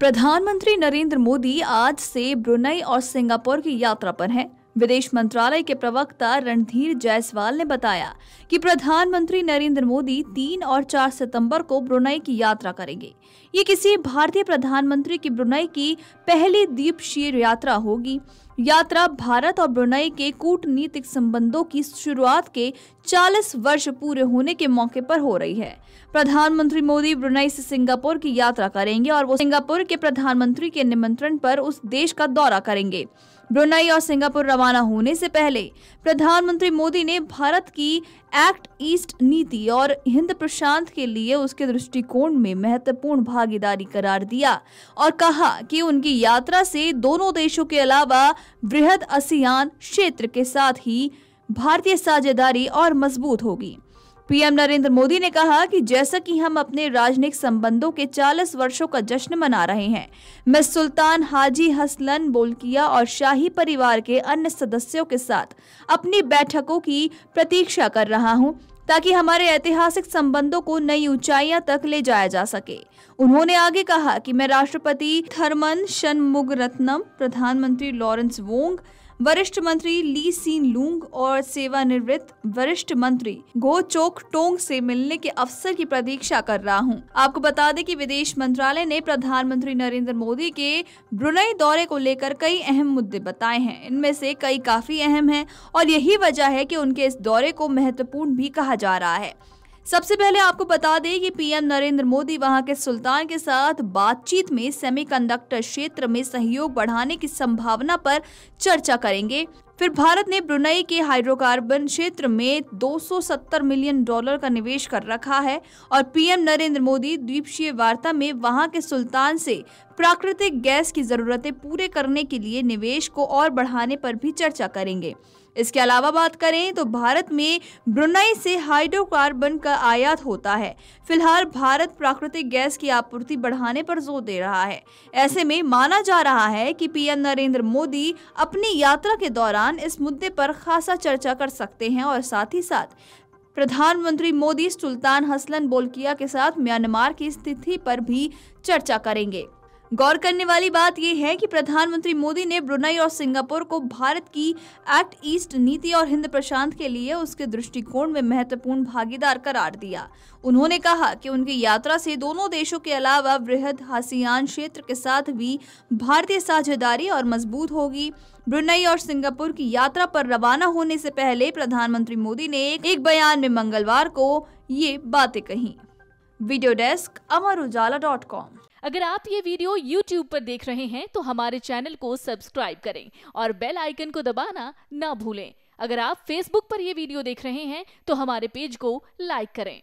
प्रधानमंत्री नरेंद्र मोदी आज से ब्रुनेई और सिंगापुर की यात्रा पर हैं। विदेश मंत्रालय के प्रवक्ता रणधीर जायसवाल ने बताया कि प्रधानमंत्री नरेंद्र मोदी 3 और 4 सितंबर को ब्रुनेई की यात्रा करेंगे। ये किसी भारतीय प्रधानमंत्री की ब्रुनेई की पहली द्वीपक्षीय यात्रा होगी। यात्रा भारत और ब्रुनेई के कूटनीतिक संबंधों की शुरुआत के 40 वर्ष पूरे होने के मौके पर हो रही है। प्रधानमंत्री मोदी ब्रुनेई से सिंगापुर की यात्रा करेंगे और वो सिंगापुर के प्रधानमंत्री के निमंत्रण पर उस देश का दौरा करेंगे। ब्रुनेई और सिंगापुर रवाना होने से पहले प्रधानमंत्री मोदी ने भारत की एक्ट ईस्ट नीति और हिंद प्रशांत के लिए उसके दृष्टिकोण में महत्वपूर्ण भागीदारी करार दिया और कहा कि उनकी यात्रा से दोनों देशों के अलावा वृहद आसियान क्षेत्र के साथ ही भारतीय साझेदारी और मजबूत होगी। पीएम नरेंद्र मोदी ने कहा कि जैसा कि हम अपने राजनयिक संबंधों के 40 वर्षों का जश्न मना रहे हैं, मैं सुल्तान हाजी हसलन बोल्किया और शाही परिवार के अन्य सदस्यों के साथ अपनी बैठकों की प्रतीक्षा कर रहा हूं, ताकि हमारे ऐतिहासिक संबंधों को नई ऊंचाइयां तक ले जाया जा सके। उन्होंने आगे कहा कि मैं राष्ट्रपति थरमन शनमुगरत्नम, प्रधानमंत्री लॉरेंस वोंग, वरिष्ठ मंत्री ली सीन लूंग और सेवानिवृत्त वरिष्ठ मंत्री गो चोक टोंग से मिलने के अवसर की प्रतीक्षा कर रहा हूं। आपको बता दें कि विदेश मंत्रालय ने प्रधानमंत्री नरेंद्र मोदी के ब्रुनेई दौरे को लेकर कई अहम मुद्दे बताए हैं। इनमें से कई काफी अहम हैं और यही वजह है कि उनके इस दौरे को महत्वपूर्ण भी कहा जा रहा है। सबसे पहले आपको बता दें कि पीएम नरेंद्र मोदी वहां के सुल्तान के साथ बातचीत में सेमीकंडक्टर क्षेत्र में सहयोग बढ़ाने की संभावना पर चर्चा करेंगे। फिर भारत ने ब्रुनेई के हाइड्रोकार्बन क्षेत्र में $270 मिलियन का निवेश कर रखा है और पीएम नरेंद्र मोदी द्वीपक्षीय वार्ता में वहां के सुल्तान से प्राकृतिक गैस की जरूरतें पूरे करने के लिए निवेश को और बढ़ाने पर भी चर्चा करेंगे। इसके अलावा बात करें तो भारत में ब्रुनेई से हाइड्रोकार्बन का आयात होता है। फिलहाल भारत प्राकृतिक गैस की आपूर्ति बढ़ाने पर जोर दे रहा है। ऐसे में माना जा रहा है कि पीएम नरेंद्र मोदी अपनी यात्रा के दौरान इस मुद्दे पर खासा चर्चा कर सकते हैं और साथ ही साथ प्रधानमंत्री मोदी सुल्तान हसलन बोल्किया के साथ म्यांमार की स्थिति पर भी चर्चा करेंगे। गौर करने वाली बात यह है कि प्रधानमंत्री मोदी ने ब्रुनेई और सिंगापुर को भारत की एक्ट ईस्ट नीति और हिंद प्रशांत के लिए उसके दृष्टिकोण में महत्वपूर्ण भागीदार करार दिया। उन्होंने कहा कि उनकी यात्रा से दोनों देशों के अलावा वृहद आसियान क्षेत्र के साथ भी भारतीय साझेदारी और मजबूत होगी। ब्रुनेई और सिंगापुर की यात्रा पर रवाना होने से पहले प्रधानमंत्री मोदी ने एक बयान में मंगलवार को ये बातें कही। वीडियो डेस्क अमरुजाला.com। अगर आप ये वीडियो YouTube पर देख रहे हैं तो हमारे चैनल को सब्सक्राइब करें और बेल आइकन को दबाना ना भूलें। अगर आप Facebook पर ये वीडियो देख रहे हैं तो हमारे पेज को लाइक करें।